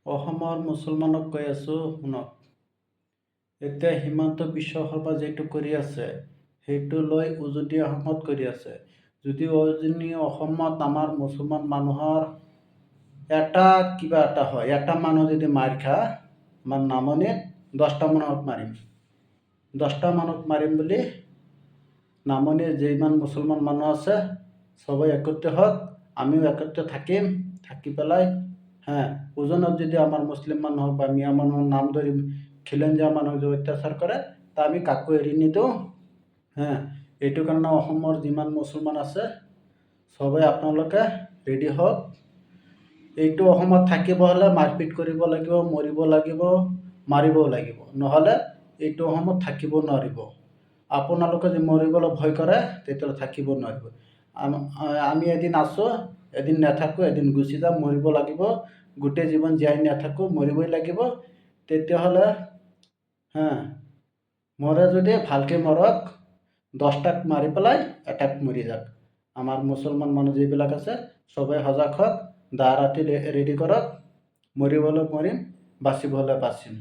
অসমৰ মুছলমানক কৈ আছোঁ শুনক। এতিয়া হিমন্ত বিশ্ব শৰ্মা যিটো কৰি আছে সেইটো লৈ উজনি অসমত কৰি আছে। যদি উজনি অসমত আমাৰ মুছলমান মানুহৰ কিবা এটা হয়, এটা মানুহ যদি মাৰ খা, আমাৰ নামনিত 10টা মানুহক মাৰিম। 10টা মানুহক মাৰিম বুলি নামনিৰ যিমান মুছলমান মানুহ আছে সবাই একত্ৰিত হওক, আমিও একত্ৰিত থাকিম। থাকি পেলাই উজনত যদি আমাৰ মুছলিম মানুহ বা মিয়া মানুহৰ নাম ধৰি খিলঞ্জীয়া মানুহক যদি অত্যাচাৰ কৰে তা আমি কাকো এৰি নিদিওঁ। এইটো কাৰণে অসমৰ যিমান মুছলমান আছে সবাই আপোনালোকে ৰেডি হওক। এইটো অসমত থাকিব হ'লে মাৰপিট কৰিব লাগিব, মৰিব লাগিব, মাৰিবও লাগিব, নহ'লে এইটো অসমত থাকিব নোৱাৰিব। আপোনালোকে যদি মৰিবলৈ ভয় কৰে তেতিয়াহ'লে থাকিব নোৱাৰিব। আমি এদিন আছোঁ, এদিন নাথাকোঁ, এদিন গুচি যাম, মৰিব লাগিব। গোটেই জীৱন জীয়াই নাথাকোঁ, মৰিবই লাগিব। তেতিয়াহ'লে মৰে যদি ভালকৈ মৰক, 10টাক মাৰি পেলাই এটাক মৰি যাওক। আমাৰ মুছলমান মানুহ যিবিলাক আছে সবাই সজাগ হওক, দা ৰাতি ৰেডি কৰক। মৰিবলৈ মৰিম, বাচিবলৈ বাচিম।